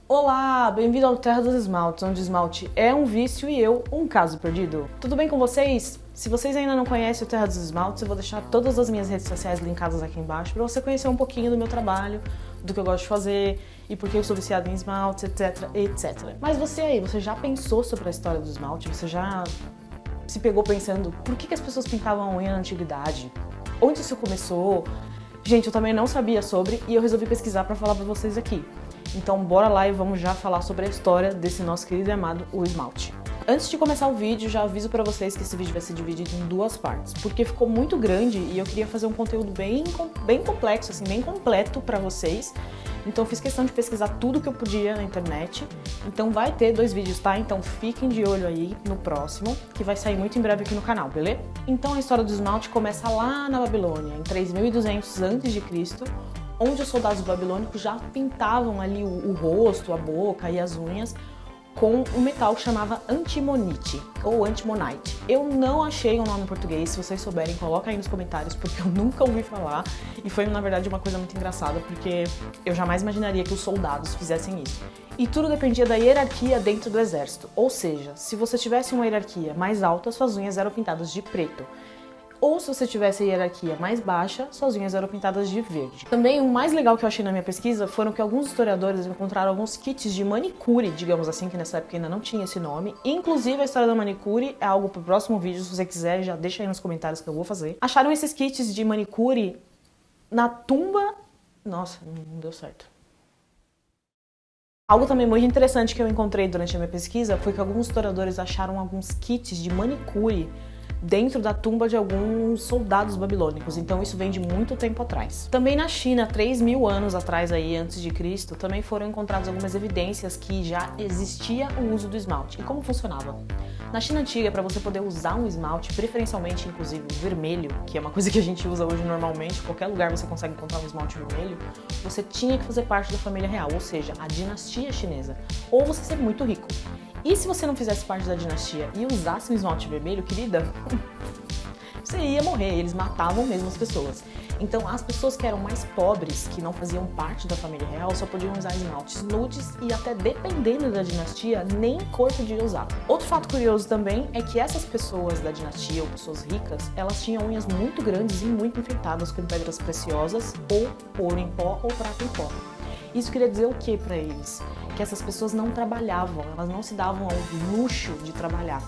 Olá, bem-vindo ao Terra dos Esmaltes, onde esmalte é um vício e eu, um caso perdido. Tudo bem com vocês? Se vocês ainda não conhecem o Terra dos Esmaltes, eu vou deixar todas as minhas redes sociais linkadas aqui embaixo para você conhecer um pouquinho do meu trabalho, do que eu gosto de fazer e por que eu sou viciada em esmaltes, etc, etc. Mas você aí, você já pensou sobre a história do esmalte? Você já se pegou pensando por que as pessoas pintavam a unha na antiguidade? Onde isso começou? Gente, eu também não sabia sobre e eu resolvi pesquisar para falar para vocês aqui. Então bora lá e vamos já falar sobre a história desse nosso querido e amado, o esmalte. Antes de começar o vídeo, já aviso pra vocês que esse vídeo vai ser dividido em duas partes, porque ficou muito grande e eu queria fazer um conteúdo bem complexo, assim, bem completo pra vocês. Então eu fiz questão de pesquisar tudo que eu podia na internet. Então vai ter 2 vídeos, tá? Então fiquem de olho aí no próximo, que vai sair muito em breve aqui no canal, beleza? Então a história do esmalte começa lá na Babilônia, em 3200 a.C., onde os soldados babilônicos já pintavam ali o rosto, a boca e as unhas com um metal que chamava antimonite ou antimonite. Eu não achei um nome em português, se vocês souberem, coloca aí nos comentários, porque eu nunca ouvi falar e foi, na verdade, uma coisa muito engraçada, porque eu jamais imaginaria que os soldados fizessem isso. E tudo dependia da hierarquia dentro do exército, ou seja, se você tivesse uma hierarquia mais alta, suas unhas eram pintadas de preto. Ou se você tivesse a hierarquia mais baixa, suas unhas eram pintadas de verde. Também o mais legal que eu achei na minha pesquisa foram que alguns historiadores encontraram alguns kits de manicure, digamos assim, que nessa época ainda não tinha esse nome. Inclusive a história da manicure é algo pro próximo vídeo, se você quiser já deixa aí nos comentários que eu vou fazer. Acharam esses kits de manicure na tumba... Nossa, não deu certo. Algo também muito interessante que eu encontrei durante a minha pesquisa foi que alguns historiadores acharam alguns kits de manicure dentro da tumba de alguns soldados babilônicos, então isso vem de muito tempo atrás. Também na China, 3.000 anos atrás aí, antes de Cristo, também foram encontradas algumas evidências que já existia o uso do esmalte. E como funcionava? Na China antiga, para você poder usar um esmalte, preferencialmente inclusive o vermelho, que é uma coisa que a gente usa hoje normalmente, em qualquer lugar você consegue encontrar um esmalte vermelho, você tinha que fazer parte da família real, ou seja, a dinastia chinesa, ou você ser muito rico. E se você não fizesse parte da dinastia e usasse um esmalte vermelho, querida, você ia morrer, eles matavam mesmo as pessoas. Então as pessoas que eram mais pobres, que não faziam parte da família real, só podiam usar esmaltes nudes e até dependendo da dinastia, nem cor podia usar. Outro fato curioso também é que essas pessoas da dinastia ou pessoas ricas, elas tinham unhas muito grandes e muito enfeitadas com pedras preciosas ou ouro em pó ou prata em pó. Isso queria dizer o que para eles? Que essas pessoas não trabalhavam, elas não se davam ao luxo de trabalhar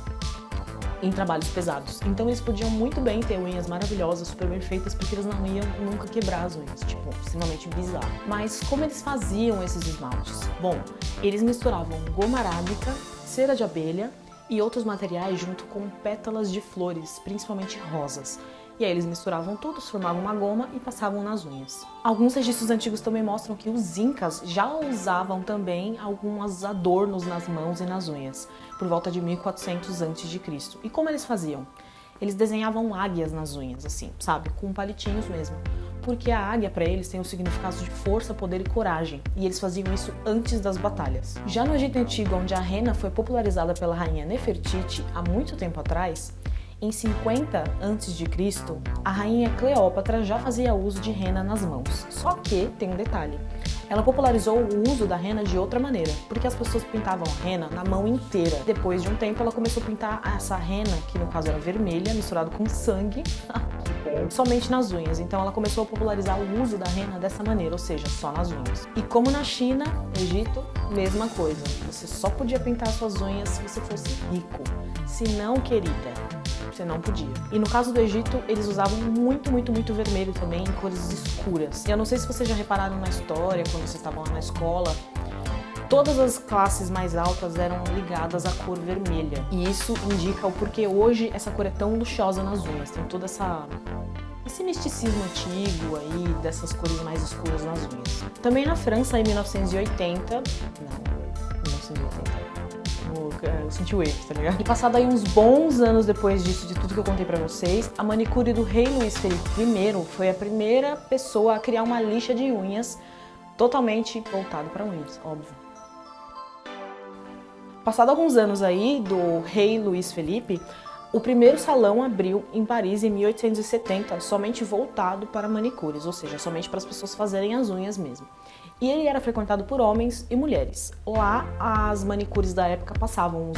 em trabalhos pesados. Então eles podiam muito bem ter unhas maravilhosas, super bem feitas, porque eles não iam nunca quebrar as unhas, tipo, extremamente bizarro. Mas como eles faziam esses esmaltes? Bom, eles misturavam goma arábica, cera de abelha e outros materiais junto com pétalas de flores, principalmente rosas. E aí eles misturavam tudo, formavam uma goma e passavam nas unhas. Alguns registros antigos também mostram que os incas já usavam também alguns adornos nas mãos e nas unhas, por volta de 1400 a.C. E como eles faziam? Eles desenhavam águias nas unhas, assim, sabe? Com palitinhos mesmo. Porque a águia, para eles, tem o significado de força, poder e coragem, e eles faziam isso antes das batalhas. Já no Egito Antigo, onde a rena foi popularizada pela rainha Nefertiti há muito tempo atrás, em 50 a.C., a rainha Cleópatra já fazia uso de rena nas mãos. Só que tem um detalhe. Ela popularizou o uso da rena de outra maneira, porque as pessoas pintavam a rena na mão inteira. Depois de um tempo, ela começou a pintar essa rena, que no caso era vermelha, misturado com sangue, somente nas unhas. Então ela começou a popularizar o uso da rena dessa maneira, ou seja, só nas unhas. E como na China, Egito, mesma coisa. Você só podia pintar suas unhas se você fosse rico. Se não, querida, você não podia. E no caso do Egito, eles usavam muito vermelho também, em cores escuras. Eu não sei se vocês já repararam na história, quando vocês estavam lá na escola, todas as classes mais altas eram ligadas à cor vermelha. E isso indica o porquê hoje essa cor é tão luxuosa nas unhas. Tem toda esse misticismo antigo aí, dessas cores mais escuras nas unhas. Também na França, em 1980... Eu senti o erro, tá ligado? E passado aí uns bons anos depois disso, de tudo que eu contei pra vocês, a manicure do rei Luís Felipe I foi a primeira pessoa a criar uma lixa de unhas totalmente voltada para unhas, óbvio. Passado alguns anos aí do rei Luís Felipe, o primeiro salão abriu em Paris em 1870, somente voltado para manicures, ou seja, somente para as pessoas fazerem as unhas mesmo. E ele era frequentado por homens e mulheres. Lá, as manicures da época passavam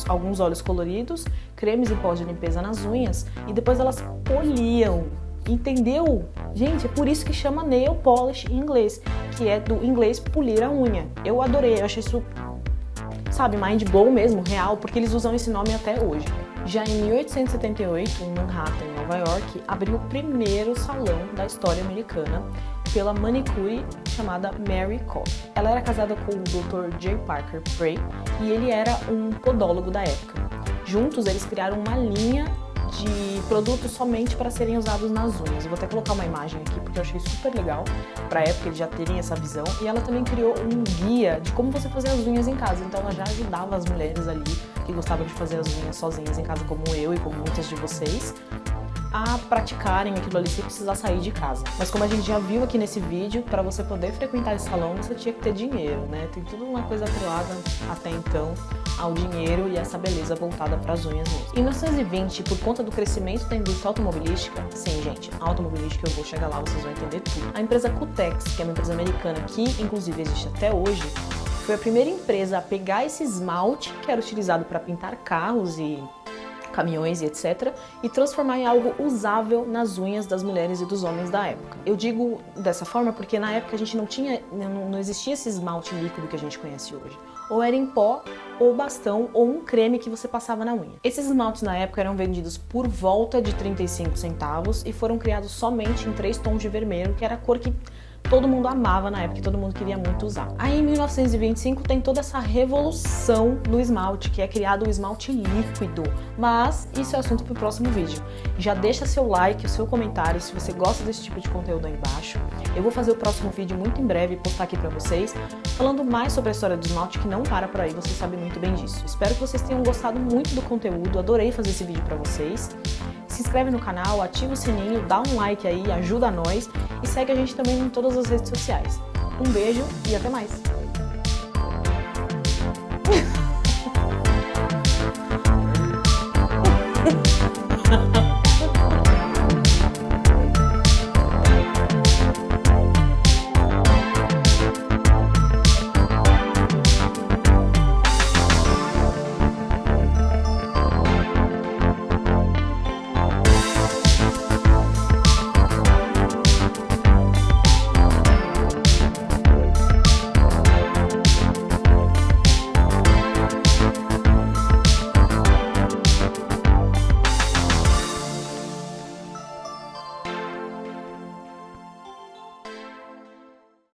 alguns óleos coloridos, cremes e pó de limpeza nas unhas e depois elas poliam. Entendeu? Gente, é por isso que chama nail polish em inglês, que é do inglês polir a unha. Eu adorei, eu achei isso, sabe, mind blow mesmo, real, porque eles usam esse nome até hoje. Já em 1878, em Manhattan, em Nova York, abriu o primeiro salão da história americana pela manicure chamada Mary Koch. Ela era casada com o Dr. J. Parker Prey e ele era um podólogo da época. Juntos, eles criaram uma linha de produtos somente para serem usados nas unhas. Eu vou até colocar uma imagem aqui porque eu achei super legal para a época eles já terem essa visão. E ela também criou um guia de como você fazer as unhas em casa. Então ela já ajudava as mulheres ali que gostavam de fazer as unhas sozinhas em casa, como eu e como muitas de vocês, a praticarem aquilo ali sem precisar sair de casa. Mas como a gente já viu aqui nesse vídeo, para você poder frequentar esse salão, você tinha que ter dinheiro, né? Tem tudo uma coisa atrelada até então ao dinheiro e essa beleza voltada para as unhas mesmo. Em 1920, por conta do crescimento da indústria automobilística, sim, gente, automobilística, eu vou chegar lá, vocês vão entender tudo. A empresa Cutex, que é uma empresa americana que inclusive existe até hoje, foi a primeira empresa a pegar esse esmalte que era utilizado para pintar carros e caminhões e etc, e transformar em algo usável nas unhas das mulheres e dos homens da época. Eu digo dessa forma porque na época a gente não existia esse esmalte líquido que a gente conhece hoje. Ou era em pó, ou bastão, ou um creme que você passava na unha. Esses esmaltes na época eram vendidos por volta de 35 centavos e foram criados somente em 3 tons de vermelho, que era a cor que todo mundo amava na época e todo mundo queria muito usar. Aí em 1925 tem toda essa revolução no esmalte, que é criado o esmalte líquido. Mas isso é assunto para o próximo vídeo. Já deixa seu like, o seu comentário se você gosta desse tipo de conteúdo aí embaixo. Eu vou fazer o próximo vídeo muito em breve e postar aqui para vocês, falando mais sobre a história do esmalte, que não para por aí, vocês sabem muito bem disso. Espero que vocês tenham gostado muito do conteúdo, adorei fazer esse vídeo para vocês. Se inscreve no canal, ativa o sininho, dá um like aí, ajuda nós e segue a gente também em todas as redes sociais. Um beijo e até mais!